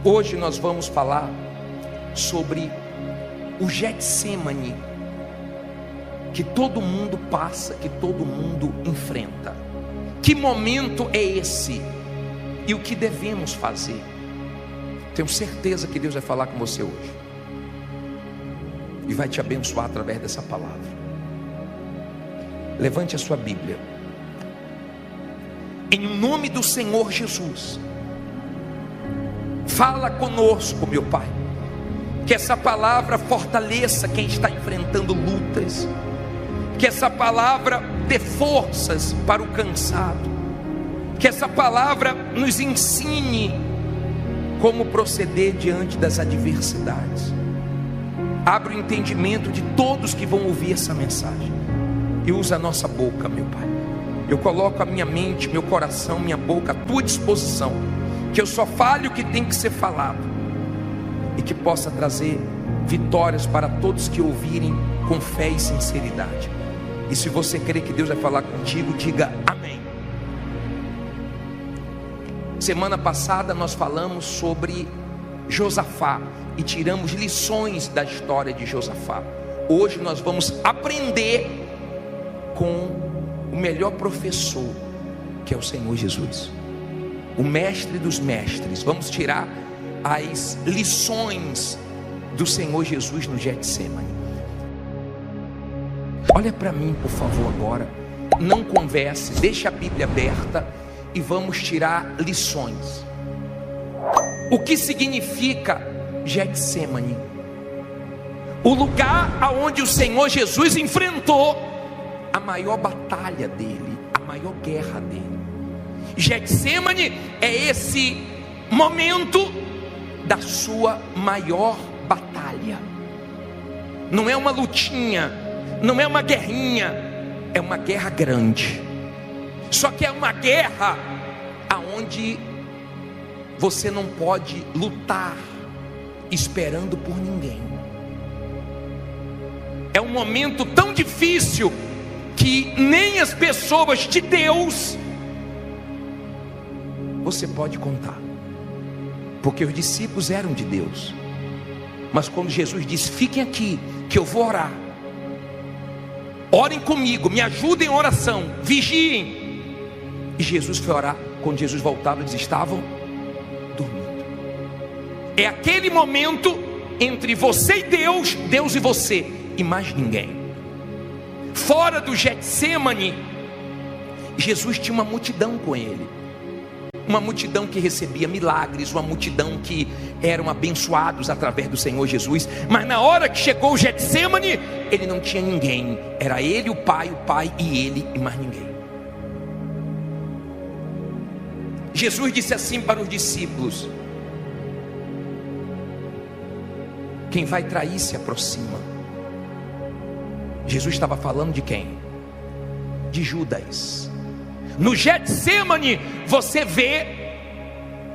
Hoje nós vamos falar sobre o Getsêmani, que todo mundo passa, que todo mundo enfrenta. Que momento é esse? E o que devemos fazer? Tenho certeza que Deus vai falar com você hoje e vai te abençoar através dessa palavra. Levante a sua Bíblia. Em nome do Senhor Jesus, fala conosco, meu Pai. Que essa palavra fortaleça quem está enfrentando lutas. Que essa palavra dê forças para o cansado. Que essa palavra nos ensine como proceder diante das adversidades. Abre o entendimento de todos que vão ouvir essa mensagem. E usa a nossa boca, meu Pai. Eu coloco a minha mente, meu coração, minha boca à tua disposição. Que eu só fale o que tem que ser falado. E que possa trazer vitórias para todos que ouvirem com fé e sinceridade. E se você crê que Deus vai falar contigo, diga amém. Semana passada nós falamos sobre Josafá e tiramos lições da história de Josafá. Hoje nós vamos aprender com o melhor professor, que é o Senhor Jesus, o mestre dos mestres. Vamos tirar as lições do Senhor Jesus no Getsêmani. Olha para mim, por favor, agora. Não converse, deixa a Bíblia aberta e vamos tirar lições. O que significa Getsêmani? O lugar aonde o Senhor Jesus enfrentou a maior batalha dele, a maior guerra dele. Getsêmani é esse momento da sua maior batalha. Não é uma lutinha, não é uma guerrinha, é uma guerra grande. Só que é uma guerra aonde você não pode lutar esperando por ninguém. É um momento tão difícil que nem as pessoas de Deus você pode contar, porque os discípulos eram de Deus. Mas quando Jesus disse: fiquem aqui que eu vou orar, orem comigo, me ajudem em oração, vigiem. E Jesus foi orar. Quando Jesus voltava, eles estavam dormindo. É aquele momento entre você e Deus, Deus e você, e mais ninguém. Fora do Getsêmani, Jesus tinha uma multidão com ele. Uma multidão que recebia milagres, uma multidão que eram abençoados através do Senhor Jesus. Mas na hora que chegou o Getsêmani, ele não tinha ninguém. Era ele, o Pai e ele e mais ninguém. Jesus disse assim para os discípulos: quem vai trair se aproxima. Jesus estava falando de quem? De Judas. No Getsêmani você vê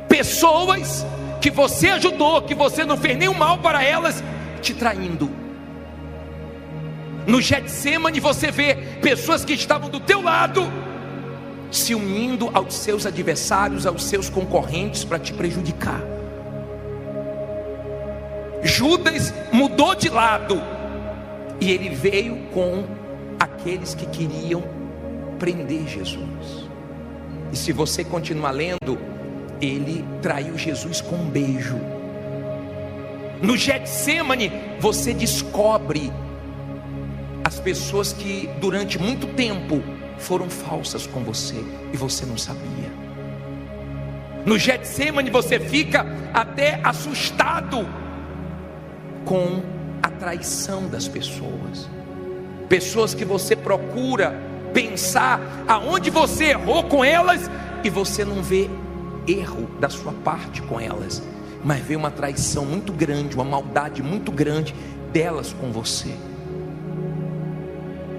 pessoas que você ajudou, que você não fez nenhum mal para elas, te traindo. No Getsêmani você vê pessoas que estavam do teu lado se unindo aos seus adversários, aos seus concorrentes para te prejudicar. Judas mudou de lado e ele veio com aqueles que queriam prender Jesus. E se você continuar lendo, ele traiu Jesus com um beijo. No Getsêmani você descobre as pessoas que durante muito tempo foram falsas com você e você não sabia. No Getsêmani você fica até assustado com a traição das pessoas. Pessoas que você procura pensar aonde você errou com elas e você não vê erro da sua parte com elas, mas vê uma traição muito grande, uma maldade muito grande delas com você.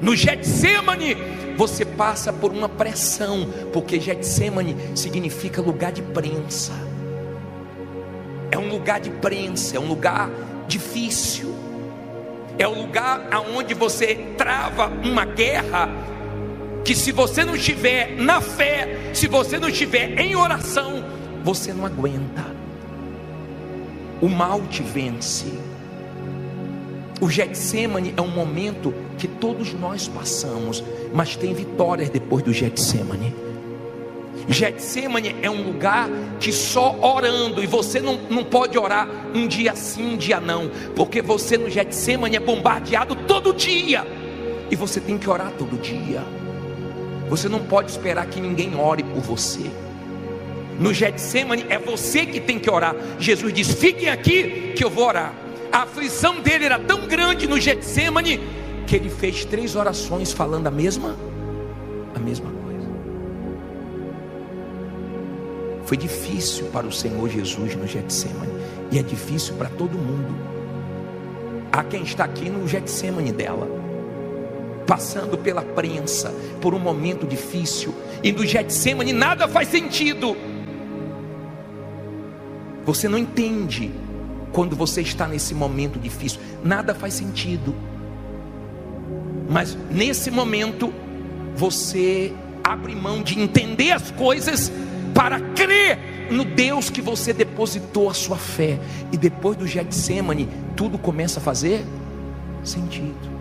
No Getsêmani você passa por uma pressão, porque Getsêmani significa lugar de prensa. É um lugar de prensa, é um lugar difícil. É o lugar aonde você trava uma guerra que, se você não estiver na fé, se você não estiver em oração, você não aguenta. o mal te vence. O Getsemane é um momento que todos nós passamos, mas tem vitórias depois do Getsemane. Getsemane é um lugar que só orando, e você não pode orar um dia sim, um dia não, porque você no Getsemane é bombardeado todo dia, e você tem que orar todo dia. Você não pode esperar que ninguém ore por você. No Getsemane é você que tem que orar. Jesus diz: fiquem aqui que eu vou orar. A aflição dele era tão grande no Getsemane que ele fez 3 orações falando a mesma coisa. Foi difícil para o Senhor Jesus no Getsemane, e é difícil para todo mundo. Há quem está aqui no Getsemane dela, passando pela prensa, por um momento difícil, e no Getsemane nada faz sentido. Você não entende quando você está nesse momento difícil, nada faz sentido. Mas nesse momento você abre mão de entender as coisas para crer no Deus que você depositou a sua fé. E depois do Getsemane, tudo começa a fazer sentido.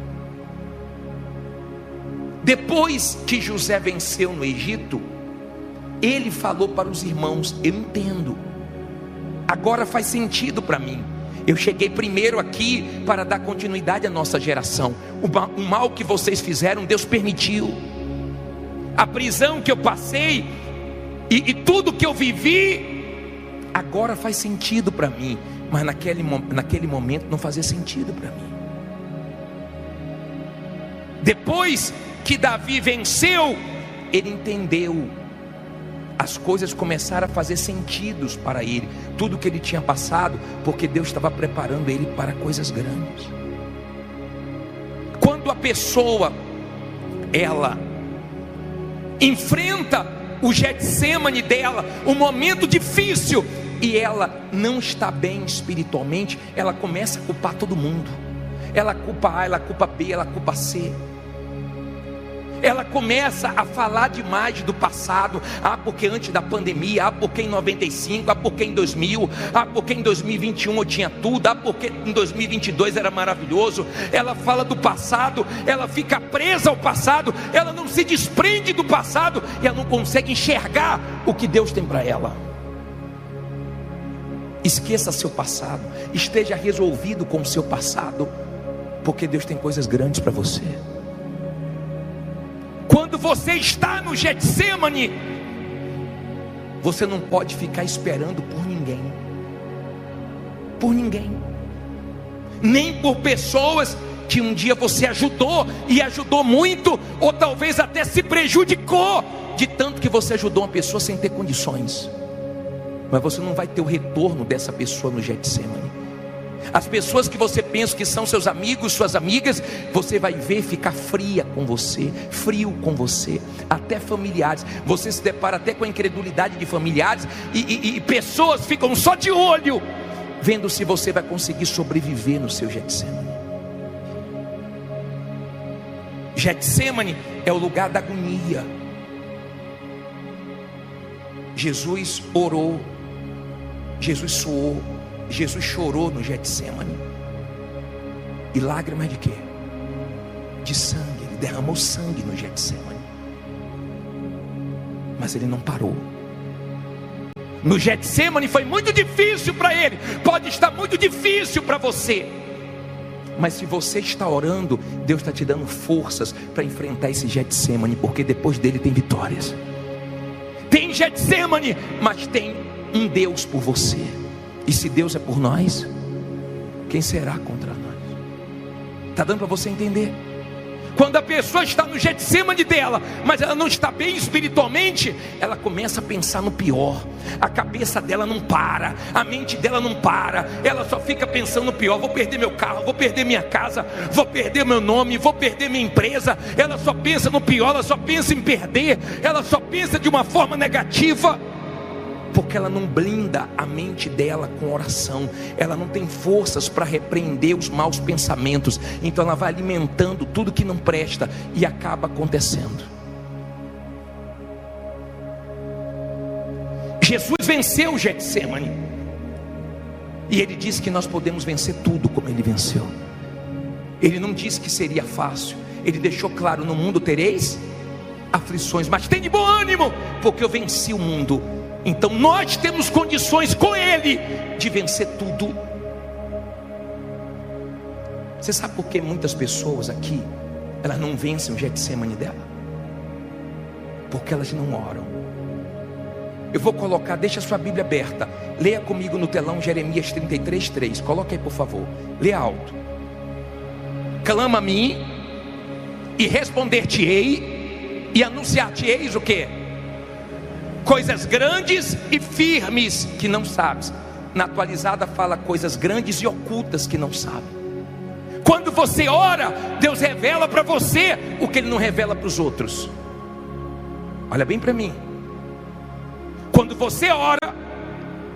Depois que José venceu no Egito, ele falou para os irmãos: eu entendo, agora faz sentido para mim. Eu cheguei primeiro aqui para dar continuidade à nossa geração. O mal que vocês fizeram, Deus permitiu. A prisão que eu passei e tudo que eu vivi, agora faz sentido para mim. Mas naquele momento não fazia sentido para mim. Depois que Davi venceu, ele entendeu. As coisas começaram a fazer sentido para ele, tudo que ele tinha passado, porque Deus estava preparando ele para coisas grandes. Quando a pessoa, ela enfrenta o Getsemane dela, um momento difícil, e ela não está bem espiritualmente, ela começa a culpar todo mundo. Ela culpa A, ela culpa B, ela culpa C. Ela começa a falar demais do passado. Ah, porque antes da pandemia, ah, porque em 95, ah, porque em 2000, ah, porque em 2021 eu tinha tudo, ah, porque em 2022 era maravilhoso. Ela fala do passado, ela fica presa ao passado, ela não se desprende do passado, e ela não consegue enxergar o que Deus tem para ela. Esqueça seu passado, esteja resolvido com o seu passado, porque Deus tem coisas grandes para você. Quando você está no Getsemane, você não pode ficar esperando por ninguém. Por ninguém. Nem por pessoas que um dia você ajudou, e ajudou muito, ou talvez até se prejudicou, de tanto que você ajudou uma pessoa sem ter condições. Mas você não vai ter o retorno dessa pessoa no Getsemane. As pessoas que você pensa que são seus amigos, suas amigas, você vai ver ficar fria com você, frio com você, até familiares. Você se depara até com a incredulidade de familiares, e pessoas ficam só de olho, vendo se você vai conseguir sobreviver no seu Getsemane. Getsemane é o lugar da agonia. Jesus orou, Jesus suou, Jesus chorou no Getsemane. E lágrimas de quê? De sangue. Ele derramou sangue no Getsemane. Mas ele não parou. No Getsemane foi muito difícil para ele. Pode estar muito difícil para você. Mas se você está orando, Deus está te dando forças para enfrentar esse Getsemane, porque depois dele tem vitórias. Tem Getsemane, mas tem um Deus por você. E se Deus é por nós, quem será contra nós? Está dando para você entender? Quando a pessoa está no Getsemane dela, mas ela não está bem espiritualmente, ela começa a pensar no pior. A cabeça dela não para, a mente dela não para, ela só fica pensando no pior. Vou perder meu carro, vou perder minha casa, vou perder meu nome, vou perder minha empresa. Ela só pensa no pior, ela só pensa em perder, ela só pensa de uma forma negativa, porque ela não blinda a mente dela com oração. Ela não tem forças para repreender os maus pensamentos. Então ela vai alimentando tudo que não presta, e acaba acontecendo. Jesus venceu o Getsemane. E Ele disse que nós podemos vencer tudo como Ele venceu. Ele não disse que seria fácil. Ele deixou claro: no mundo tereis aflições, mas tem de bom ânimo, porque eu venci o mundo. Então nós temos condições com Ele de vencer tudo. Você sabe por que muitas pessoas aqui, elas não vencem o Getsemane dela? Porque elas não oram. Eu vou colocar, deixa a sua Bíblia aberta, leia comigo no telão Jeremias 33:3. Coloca aí, por favor, leia alto. Clama a mim e responder-te-ei e anunciar-te-eis o que? Coisas grandes e firmes que não sabes. Na atualizada fala coisas grandes e ocultas que não sabe. Quando você ora, Deus revela para você o que Ele não revela para os outros. Olha bem para mim. Quando você ora,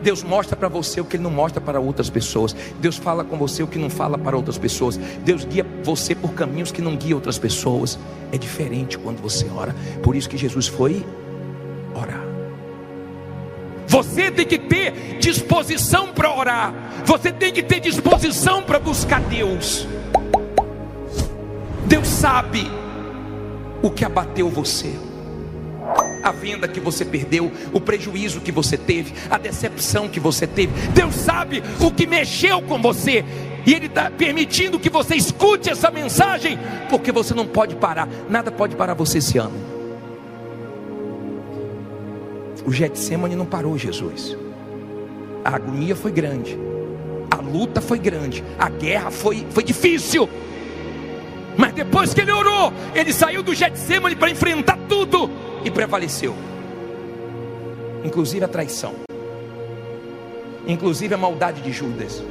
Deus mostra para você o que Ele não mostra para outras pessoas. Deus fala com você o que não fala para outras pessoas. Deus guia você por caminhos que não guia outras pessoas. É diferente quando você ora. Por isso que Jesus foi orar. Você tem que ter disposição para orar. Você tem que ter disposição para buscar Deus. Deus sabe o que abateu você, a venda que você perdeu, o prejuízo que você teve, a decepção que você teve. Deus sabe o que mexeu com você, e Ele está permitindo que você escute essa mensagem, porque você não pode parar. Nada pode parar você esse ano. O Getsemane não parou Jesus. A agonia foi grande, a luta foi grande, a guerra foi difícil. Mas depois que Ele orou, Ele saiu do Getsemane para enfrentar tudo e prevaleceu. Inclusive a traição, inclusive a maldade de Judas.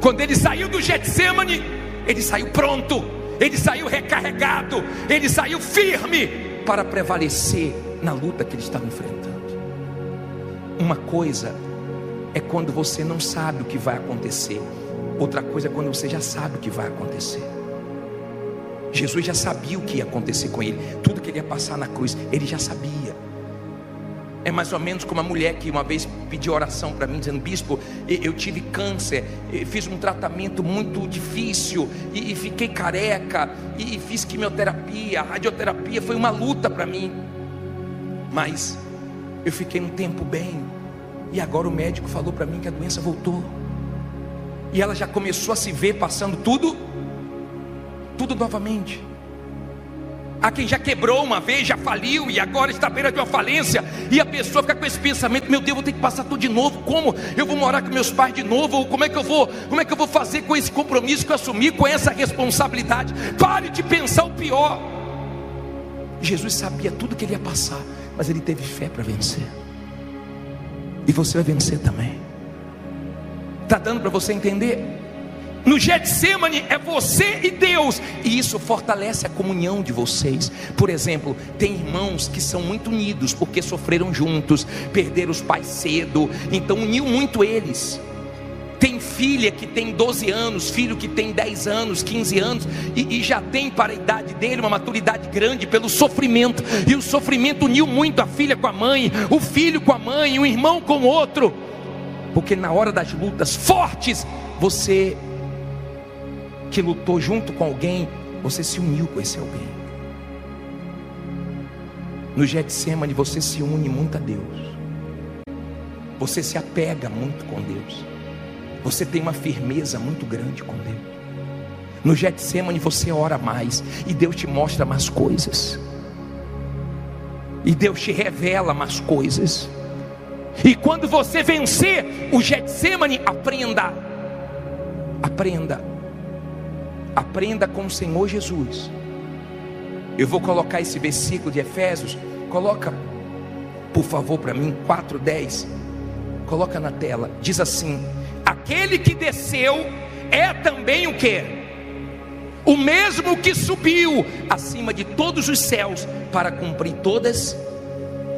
Quando Ele saiu do Getsemane, Ele saiu pronto, Ele saiu recarregado, Ele saiu firme para prevalecer na luta que Ele estava enfrentando. Uma coisa é quando você não sabe o que vai acontecer, outra coisa é quando você já sabe o que vai acontecer. Jesus já sabia o que ia acontecer com Ele, tudo que Ele ia passar na cruz, Ele já sabia. É mais ou menos como a mulher que uma vez pediu oração para mim, dizendo: bispo, eu tive câncer, fiz um tratamento muito difícil, e fiquei careca, e fiz quimioterapia, radioterapia, foi uma luta para mim, mas eu fiquei um tempo bem, e agora o médico falou para mim que a doença voltou. E ela já começou a se ver passando tudo novamente. Há quem já quebrou uma vez, já faliu e agora está à beira de uma falência, e a pessoa fica com esse pensamento: meu Deus, vou ter que passar tudo de novo. Como eu vou morar com meus pais de novo? Ou como é que eu vou fazer com esse compromisso que eu assumi, com essa responsabilidade? Pare de pensar o pior. Jesus sabia tudo que Ele ia passar, mas Ele teve fé para vencer. E você vai vencer também. Está dando para você entender? No Getsemane é você e Deus, e isso fortalece a comunhão de vocês. Por exemplo, tem irmãos que são muito unidos porque sofreram juntos, perderam os pais cedo, então uniu muito eles. Tem filha que tem 12 anos, filho que tem 10 anos, 15 anos, e já tem para a idade dele uma maturidade grande pelo sofrimento, e o sofrimento uniu muito a filha com a mãe, o filho com a mãe, o irmão com o outro, porque na hora das lutas fortes, você que lutou junto com alguém, você se uniu com esse alguém. No Getsemane você se une muito a Deus, você se apega muito com Deus, você tem uma firmeza muito grande com Deus. No Getsemane você ora mais, e Deus te mostra mais coisas, e Deus te revela mais coisas. E quando você vencer o Getsemane, aprenda com o Senhor Jesus. Eu vou colocar esse versículo de Efésios, coloca por favor para mim, 4:10, coloca na tela. Diz assim: aquele que desceu é também o que? O mesmo que subiu acima de todos os céus para cumprir todas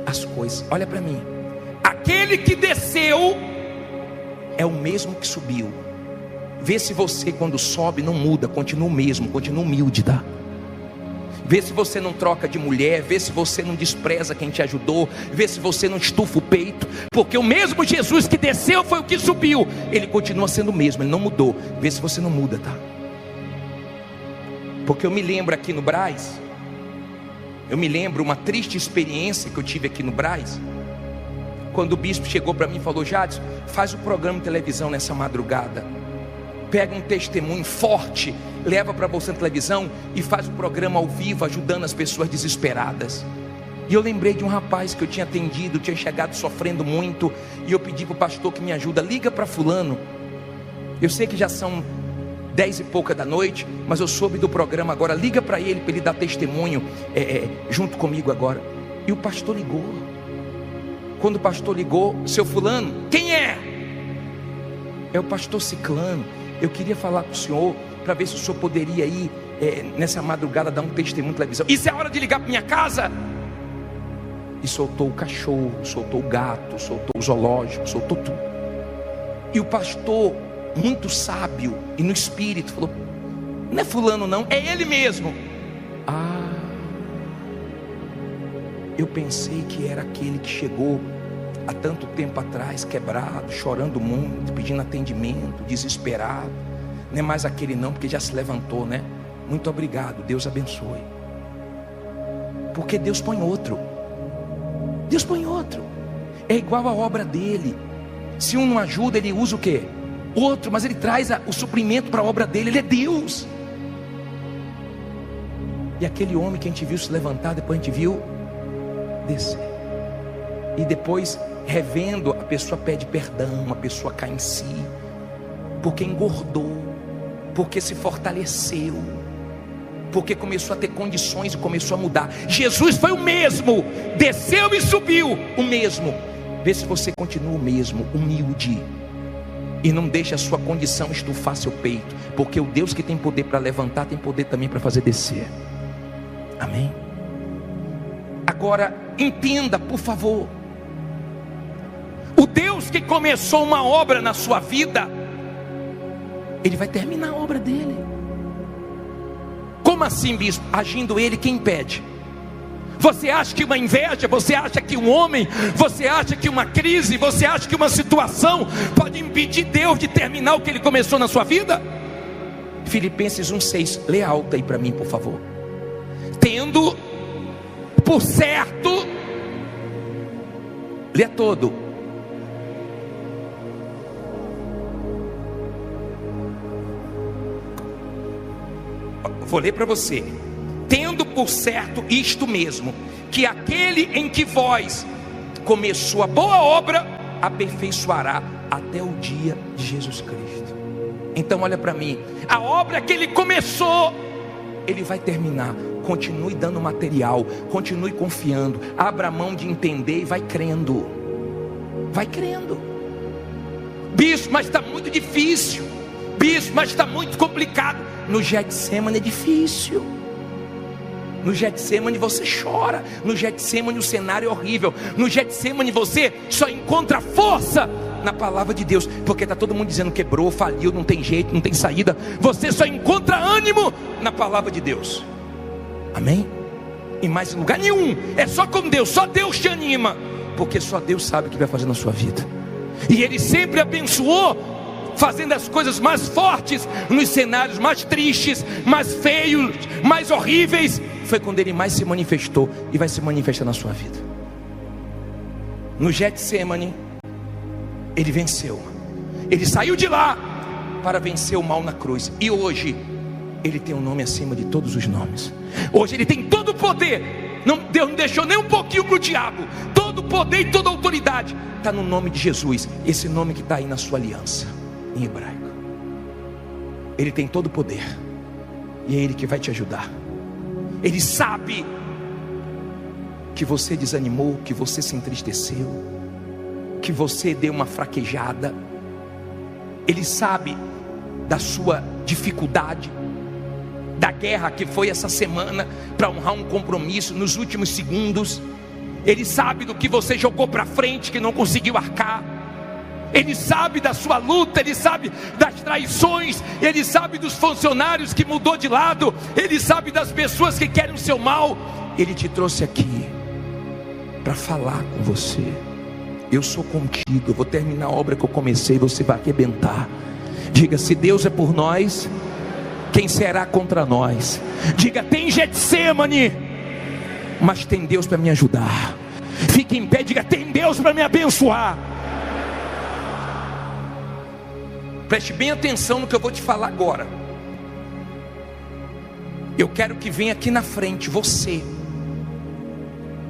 as coisas. Olha para mim, aquele que desceu é o mesmo que subiu. Vê se você quando sobe não muda, continua o mesmo, continua humilde, tá? Vê se você não troca de mulher, vê se você não despreza quem te ajudou, vê se você não estufa o peito, porque o mesmo Jesus que desceu foi o que subiu, ele continua sendo o mesmo, ele não mudou. Vê se você não muda, tá? Porque eu me lembro aqui no Brás, eu me lembro uma triste experiência que eu tive aqui no Brás, quando o bispo chegou para mim e falou: Jadson, faz um programa de televisão nessa madrugada, pega um testemunho forte, leva para você na televisão e faz um programa ao vivo, ajudando as pessoas desesperadas. E eu lembrei de um rapaz que eu tinha atendido, tinha chegado sofrendo muito, e eu pedi para o pastor que me ajuda: liga para fulano. Eu sei que já são 10 e pouca da noite, mas eu soube do programa agora, liga para ele dar testemunho junto comigo agora. E o pastor ligou. Quando o pastor ligou: seu fulano, quem é? É o pastor Ciclano. Eu queria falar com o senhor, para ver se o senhor poderia ir nessa madrugada dar um testemunho na televisão. Isso é hora de ligar para minha casa? E soltou o cachorro, soltou o gato, soltou o zoológico, soltou tudo. E o pastor, muito sábio e no espírito, falou: não é fulano não, é ele mesmo. Eu pensei que era aquele que chegou há tanto tempo atrás, quebrado, chorando muito, pedindo atendimento, desesperado. Não é mais aquele não, porque já se levantou, né? Muito obrigado, Deus abençoe. Porque Deus põe outro. Deus põe outro. É igual a obra dele. Se um não ajuda, ele usa o quê? Outro, mas ele traz o suprimento para a obra dele. Ele é Deus. E aquele homem que a gente viu se levantar, depois a gente viu descer. E depois, revendo, a pessoa pede perdão, a pessoa cai em si, porque engordou, porque se fortaleceu, porque começou a ter condições e começou a mudar. Jesus foi o mesmo, desceu e subiu, o mesmo. Vê se você continua o mesmo, humilde, e não deixa a sua condição estufar seu peito, porque o Deus que tem poder para levantar, tem poder também para fazer descer. Amém? Agora, entenda, por favor, o Deus que começou uma obra na sua vida, Ele vai terminar a obra dele. Como assim, bispo? Agindo Ele, quem impede? Você acha que uma inveja, você acha que um homem, você acha que uma crise, você acha que uma situação pode impedir Deus de terminar o que Ele começou na sua vida? Filipenses 1,6, lê alto aí para mim, por favor. Tendo por certo, lê todo. Vou ler para você. Tendo por certo isto mesmo, que aquele em que vós começou a boa obra, aperfeiçoará até o dia de Jesus Cristo. Então olha para mim, a obra que Ele começou, Ele vai terminar. Continue dando material, continue confiando, abra a mão de entender e vai crendo. Vai crendo. Bispo, mas está muito difícil. Bispo, mas está muito complicado. No Getsemane é difícil. No Getsemane você chora. No Getsemane o cenário é horrível. No Getsemane você só encontra força na palavra de Deus, porque está todo mundo dizendo quebrou, faliu, não tem jeito, não tem saída. Você só encontra ânimo na palavra de Deus. Amém? Em mais lugar nenhum. É só com Deus, só Deus te anima, porque só Deus sabe o que vai fazer na sua vida. E Ele sempre abençoou, fazendo as coisas mais fortes nos cenários mais tristes, mais feios, mais horríveis. Foi quando Ele mais se manifestou e vai se manifestar na sua vida. No Getsemane Ele venceu. Ele saiu de lá para vencer o mal na cruz. E hoje Ele tem um nome acima de todos os nomes. Hoje Ele tem todo o poder. Deus não deixou nem um pouquinho para o diabo. Todo o poder e toda a autoridade está no nome de Jesus. Esse nome que está aí na sua aliança, em hebraico. Ele tem todo o poder. E é Ele que vai te ajudar. Ele sabe que você desanimou, que você se entristeceu, que você deu uma fraquejada. Ele sabe da sua dificuldade, da guerra que foi essa semana para honrar um compromisso nos últimos segundos. Ele sabe do que você jogou para frente que não conseguiu arcar. Ele sabe da sua luta, Ele sabe das traições, Ele sabe dos funcionários que mudou de lado, Ele sabe das pessoas que querem o seu mal. Ele te trouxe aqui para falar com você. Eu sou contigo, eu vou terminar a obra que eu comecei, você vai arrebentar. Diga: se Deus é por nós, quem será contra nós? Diga: tem Getsemane, mas tem Deus para me ajudar. Fique em pé, diga: tem Deus para me abençoar. Preste bem atenção no que eu vou te falar agora. Eu quero que venha aqui na frente você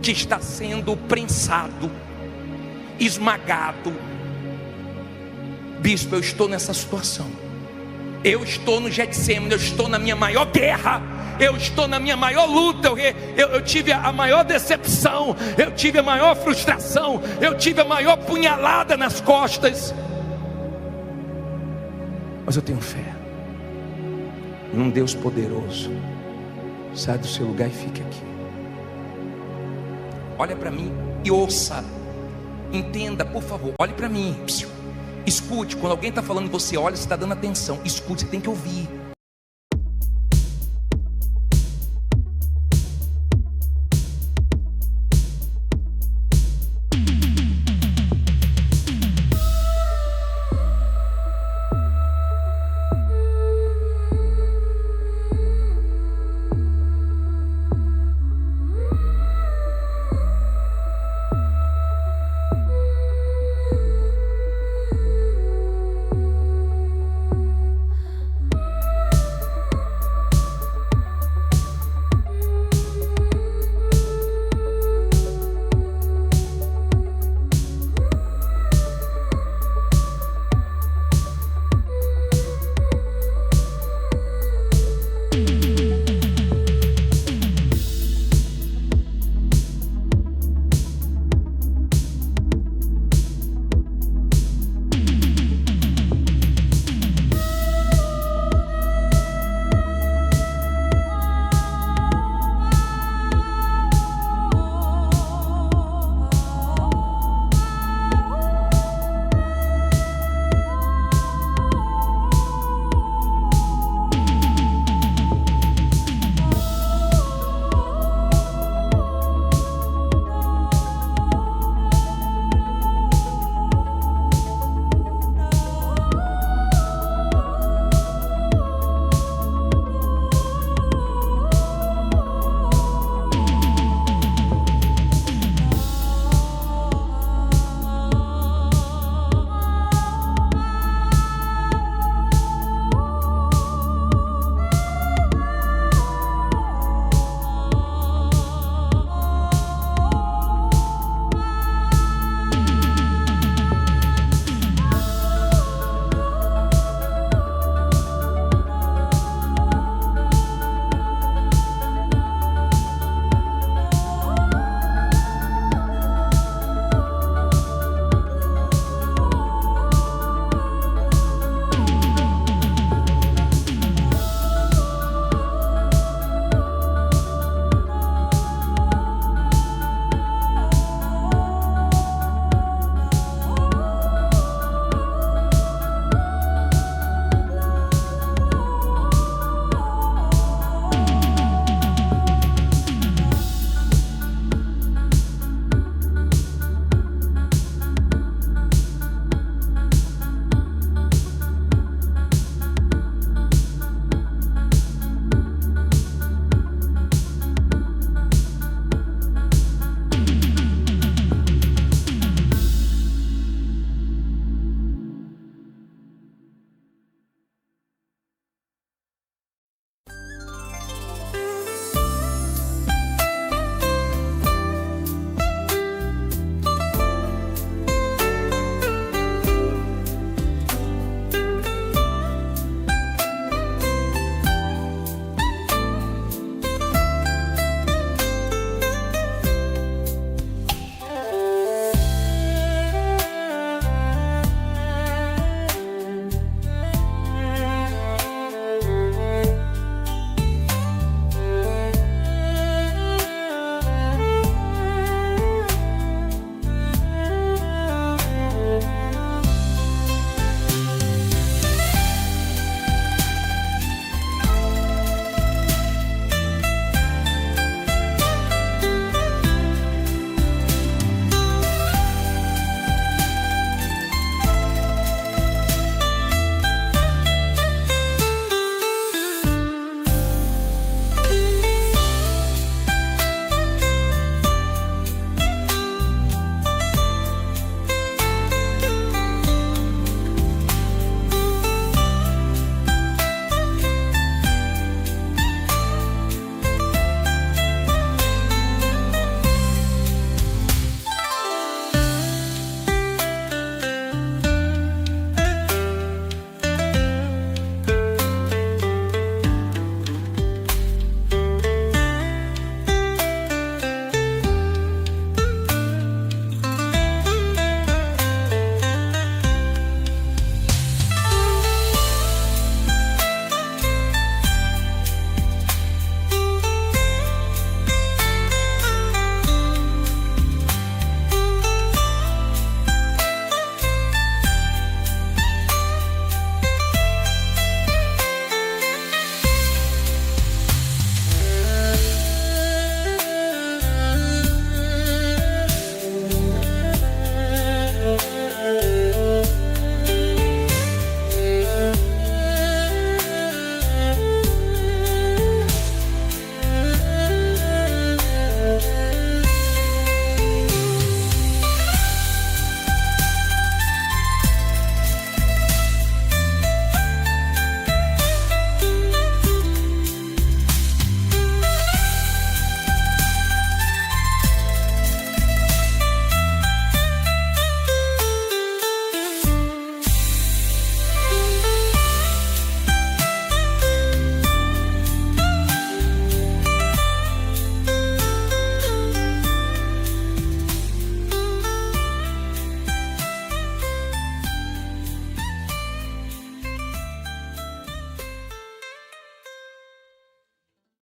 que está sendo prensado, esmagado. Bispo, eu estou nessa situação. Eu estou no Getsemane, eu estou na minha maior guerra, eu estou na minha maior luta, eu tive a maior decepção, eu tive a maior frustração, eu tive a maior punhalada nas costas. Mas eu tenho fé num Deus poderoso. Sai do seu lugar e fique aqui. Olha para mim e ouça. Entenda, por favor, olhe para mim. Escute, quando alguém está falando, você olha, você está dando atenção. Escute, você tem que ouvir.